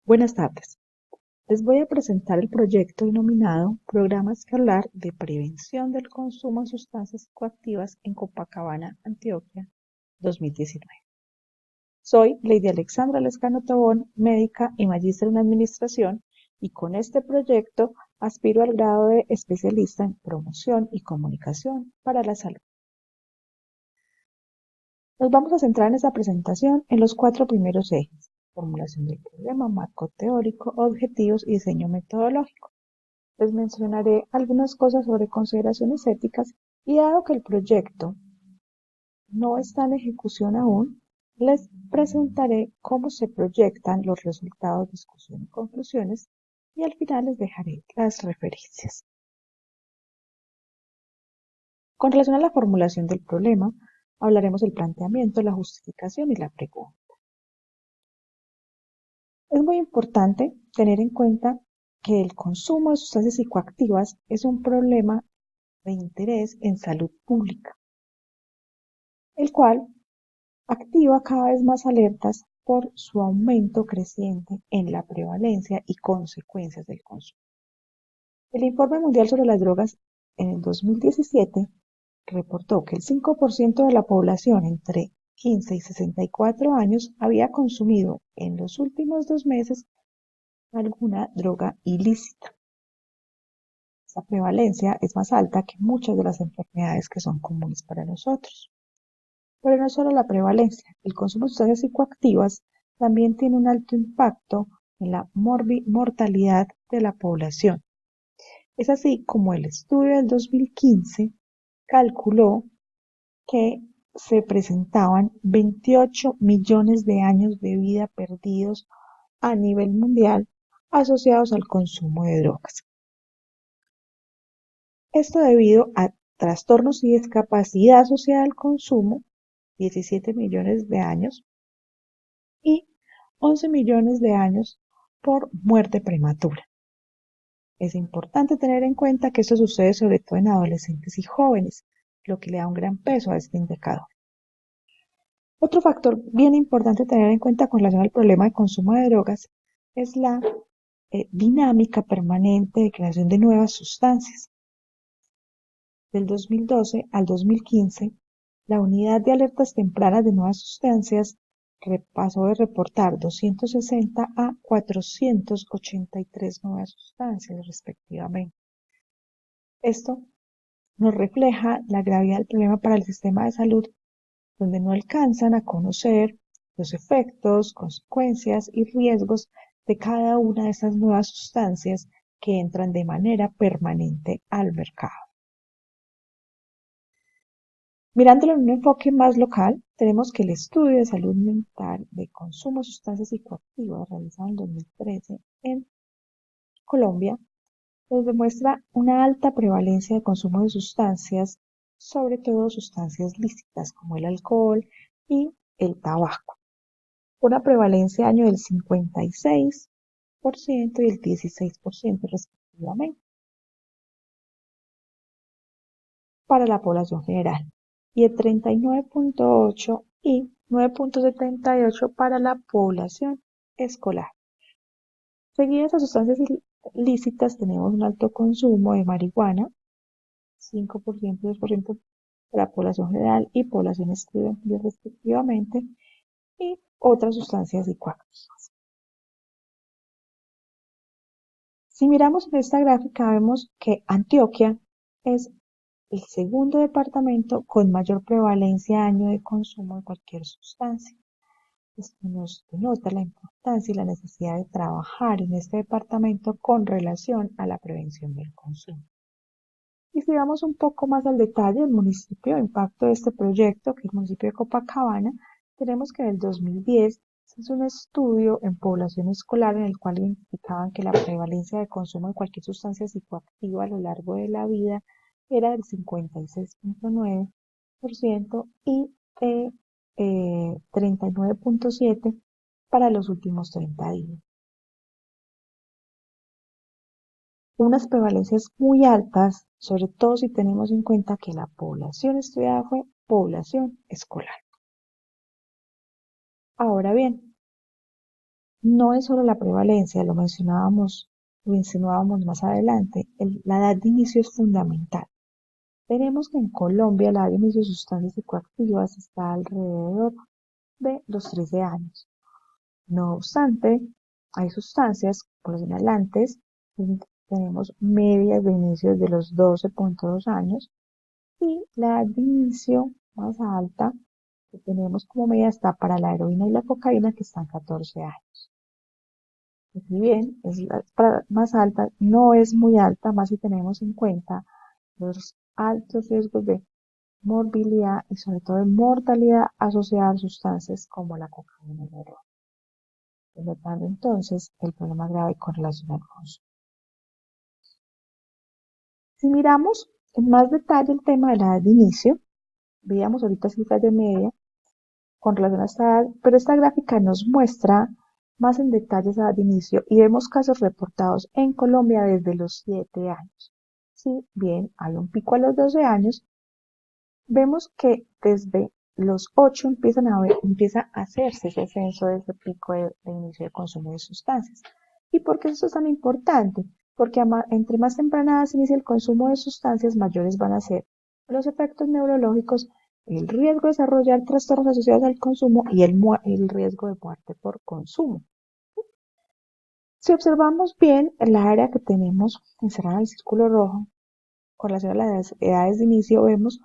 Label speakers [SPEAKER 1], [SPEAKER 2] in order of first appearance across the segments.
[SPEAKER 1] Buenas tardes. Les voy a presentar el proyecto denominado Programa Escolar de Prevención del Consumo de Sustancias Psicoactivas en Copacabana, Antioquia, 2019. Soy Lady Alexandra Lescano Tobón, médica y magíster en Administración, y con este proyecto aspiro al grado de especialista en promoción y comunicación para la salud. Nos vamos a centrar en esta presentación en los 4 primeros ejes: formulación del problema, marco teórico, objetivos y diseño metodológico. Les mencionaré algunas cosas sobre consideraciones éticas y dado que el proyecto no está en ejecución aún, les presentaré cómo se proyectan los resultados, discusión y conclusiones, y al final les dejaré las referencias. Con relación a la formulación del problema, hablaremos del planteamiento, la justificación y la pregunta. Es muy importante tener en cuenta que el consumo de sustancias psicoactivas es un problema de interés en salud pública, el cual activa cada vez más alertas por su aumento creciente en la prevalencia y consecuencias del consumo. El Informe Mundial sobre las Drogas en el 2017 reportó que el 5% de la población entre 15 y 64 años había consumido en los últimos 2 meses alguna droga ilícita. Esta prevalencia es más alta que muchas de las enfermedades que son comunes para nosotros. Pero no solo la prevalencia, el consumo de sustancias psicoactivas también tiene un alto impacto en la mortalidad de la población. Es así como el estudio del 2015 calculó que se presentaban 28 millones de años de vida perdidos a nivel mundial asociados al consumo de drogas. Esto debido a trastornos y discapacidad asociada al consumo, 17 millones de años, y 11 millones de años por muerte prematura. Es importante tener en cuenta que esto sucede sobre todo en adolescentes y jóvenes, lo que le da un gran peso a este indicador. Otro factor bien importante tener en cuenta con relación al problema de consumo de drogas es la dinámica permanente de creación de nuevas sustancias. Del 2012 al 2015, la Unidad de Alertas Tempranas de Nuevas Sustancias pasó de reportar 260 a 483 nuevas sustancias respectivamente. Esto nos refleja la gravedad del problema para el sistema de salud, donde no alcanzan a conocer los efectos, consecuencias y riesgos de cada una de esas nuevas sustancias que entran de manera permanente al mercado. Mirándolo en un enfoque más local, tenemos que el estudio de salud mental de consumo de sustancias psicoactivas realizado en 2013 en Colombia nos demuestra una alta prevalencia de consumo de sustancias, sobre todo sustancias lícitas como el alcohol y el tabaco. Una prevalencia año del 56% y el 16% respectivamente para la población general, y el 39.8 y 9.78 para la población escolar. Seguidas a sustancias lícitas tenemos un alto consumo de marihuana, 5% y 2% de la población general y población estudiantil respectivamente, y otras sustancias psicoactivas. Si miramos en esta gráfica vemos que Antioquia es el segundo departamento con mayor prevalencia año de consumo de cualquier sustancia. Esto nos denota la importancia y la necesidad de trabajar en este departamento con relación a la prevención del consumo. Y si vamos un poco más al detalle, el municipio de impacto de este proyecto, que es el municipio de Copacabana, tenemos que en el 2010 se hizo un estudio en población escolar en el cual identificaban que la prevalencia de consumo de cualquier sustancia psicoactiva a lo largo de la vida era del 56.9% y de 39.7% para los últimos 30 días. Unas prevalencias muy altas, sobre todo si tenemos en cuenta que la población estudiada fue población escolar. Ahora bien, no es solo la prevalencia, lo insinuábamos más adelante, la edad de inicio es fundamental. Tenemos que en Colombia la edad de inicio de sustancias psicoactivas está alrededor de los 13 años. No obstante, hay sustancias, por los inhalantes, tenemos medias de inicio de los 12,2 años y la edad de inicio más alta que tenemos como media está para la heroína y la cocaína que están 14 años. Si bien es la más alta, no es muy alta, más si tenemos en cuenta los altos riesgos de morbilidad y sobre todo de mortalidad asociada a sustancias como la cocaína y la heroína. Denotando entonces el problema grave con relación al consumo. Si miramos en más detalle el tema de la edad de inicio, veíamos ahorita cifras de media con relación a esta edad, pero esta gráfica nos muestra más en detalle esa edad de inicio y vemos casos reportados en Colombia desde los 7 años. Si bien hay un pico a los 12 años, vemos que desde los 8 empieza a hacerse ese ascenso de ese pico de inicio de consumo de sustancias. ¿Y por qué eso es tan importante? Porque entre más temprana edad se inicia el consumo de sustancias, mayores van a ser los efectos neurológicos, el riesgo de desarrollar trastornos asociados al consumo y el riesgo de muerte por consumo. Si observamos bien la área que tenemos encerrada en el círculo rojo, con relación a las edades de inicio, vemos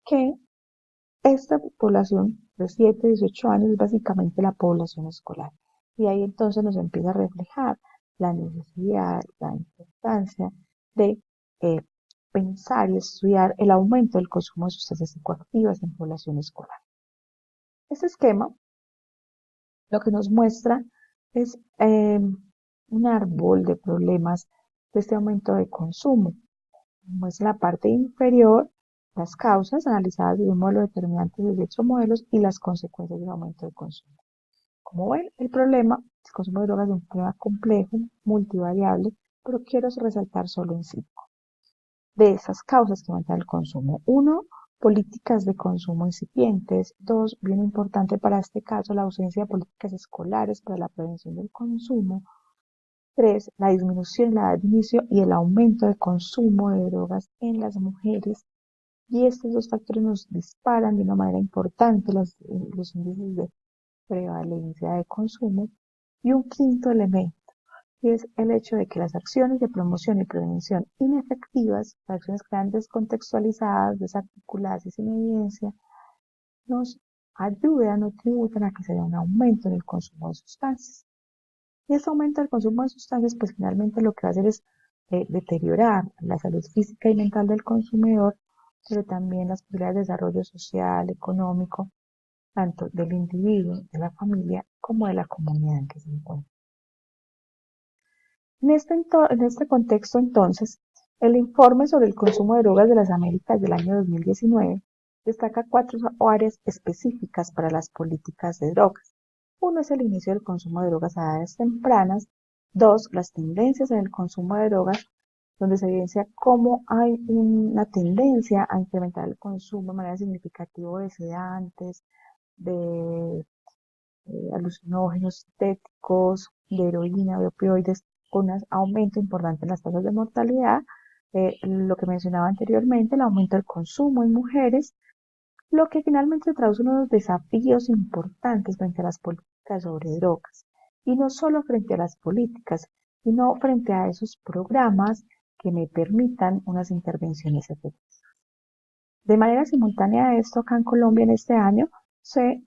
[SPEAKER 1] que esta población de 7 a 18 años es básicamente la población escolar. Y ahí entonces nos empieza a reflejar la necesidad, la importancia de pensar y estudiar el aumento del consumo de sustancias psicoactivas en población escolar. Este esquema lo que nos muestra es un árbol de problemas de este aumento de consumo. Muestra la parte inferior las causas analizadas desde un modelo determinante de 8 modelos y las consecuencias del aumento de consumo. Como ven, el consumo de drogas es un problema complejo, multivariable, pero quiero resaltar solo en 5 de esas causas que aumentan el consumo. 1, políticas de consumo incipientes. 2, bien importante para este caso, la ausencia de políticas escolares para la prevención del consumo. 3, la disminución de la edad de inicio y el aumento del consumo de drogas en las mujeres. Y estos dos factores nos disparan de una manera importante los índices de prevalencia de consumo. Y un quinto elemento, y es el hecho de que las acciones de promoción y prevención inefectivas, las acciones que están descontextualizadas, desarticuladas y sin evidencia, nos ayudan o tributan a que se dé un aumento en el consumo de sustancias. Y ese aumento del consumo de sustancias, pues finalmente lo que va a hacer es deteriorar la salud física y mental del consumidor, pero también las posibilidades de desarrollo social, económico, tanto del individuo, de la familia, como de la comunidad en que se encuentra. En este contexto, entonces, el informe sobre el consumo de drogas de las Américas del año 2019 destaca 4 áreas específicas para las políticas de drogas. Uno es el inicio del consumo de drogas a edades tempranas. 2, las tendencias en el consumo de drogas, donde se evidencia cómo hay una tendencia a incrementar el consumo de manera significativa de sedantes, de alucinógenos sintéticos, de heroína, de opioides, con un aumento importante en las tasas de mortalidad, lo que mencionaba anteriormente, el aumento del consumo en mujeres, lo que finalmente traduce unos desafíos importantes frente a las políticas sobre drogas. Y no solo frente a las políticas, sino frente a esos programas que me permitan unas intervenciones efectivas. De manera simultánea a esto, acá en Colombia en este año se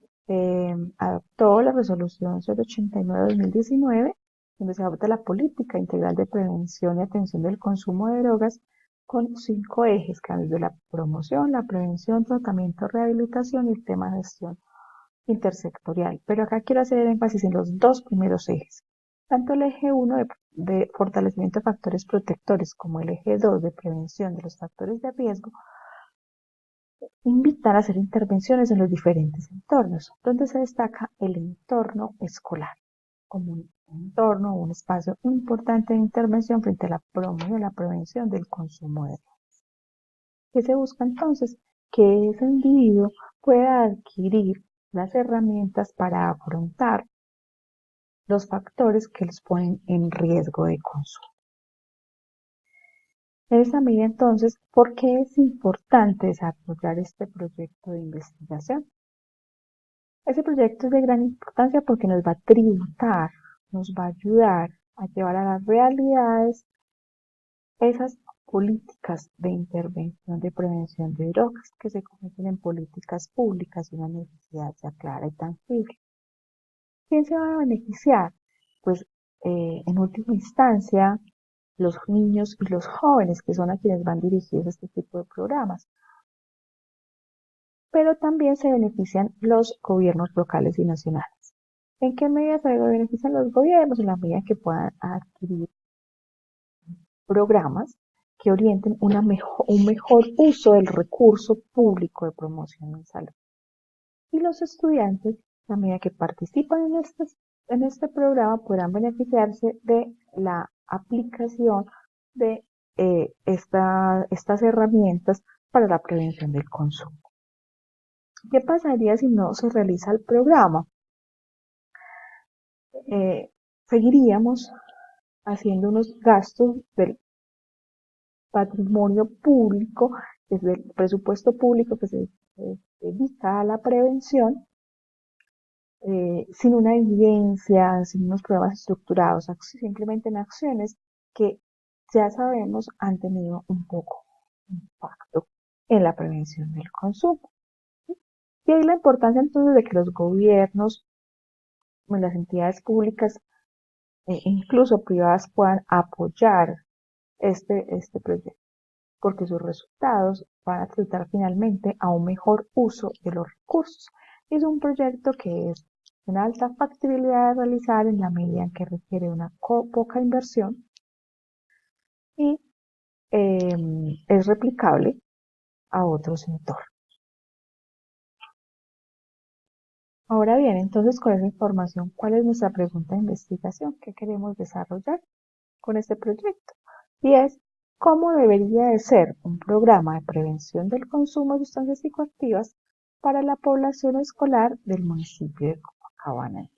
[SPEAKER 1] adoptó la resolución 089-2019, donde se adopta la política integral de prevención y atención del consumo de drogas con 5 ejes, que van desde la promoción, la prevención, tratamiento, rehabilitación y el tema de gestión intersectorial. Pero acá quiero hacer énfasis en los 2 primeros ejes. Tanto el eje 1 de fortalecimiento de factores protectores como el eje 2 de prevención de los factores de riesgo invitan a hacer intervenciones en los diferentes entornos, donde se destaca el entorno escolar como un entorno o un espacio importante de intervención frente a la promoción y la prevención del consumo de drogas. ¿Qué se busca entonces? Que ese individuo pueda adquirir las herramientas para afrontar los factores que los ponen en riesgo de consumo. En esa medida, entonces, ¿por qué es importante desarrollar este proyecto de investigación? Ese proyecto es de gran importancia porque nos va a tributar, nos va a ayudar a llevar a las realidades esas políticas de intervención de prevención de drogas que se convierten en políticas públicas y una necesidad ya clara y tangible. ¿Quién se va a beneficiar? Pues en última instancia los niños y los jóvenes, que son a quienes van dirigidos este tipo de programas. Pero también se benefician los gobiernos locales y nacionales. ¿En qué medida se benefician los gobiernos? En la medida que puedan adquirir programas que orienten un mejor uso del recurso público de promoción en salud. Y los estudiantes, a medida que participan en este programa, podrán beneficiarse de la aplicación de estas herramientas para la prevención del consumo. ¿Qué pasaría si no se realiza el programa? Seguiríamos haciendo unos gastos del patrimonio público, desde el presupuesto público que se dedica a la prevención, sin una evidencia, sin unos programas estructurados, simplemente en acciones que ya sabemos han tenido un poco impacto en la prevención del consumo. Y ahí la importancia entonces de que los gobiernos, las entidades públicas e incluso privadas puedan apoyar este proyecto, porque sus resultados van a tratar finalmente a un mejor uso de los recursos. Es un proyecto que es de una alta factibilidad de realizar en la medida en que requiere una poca inversión y es replicable a otros entornos. Ahora bien, entonces con esa información, ¿cuál es nuestra pregunta de investigación? ¿Qué queremos desarrollar con este proyecto? Y es, ¿cómo debería de ser un programa de prevención del consumo de sustancias psicoactivas para la población escolar del municipio de Copacabana?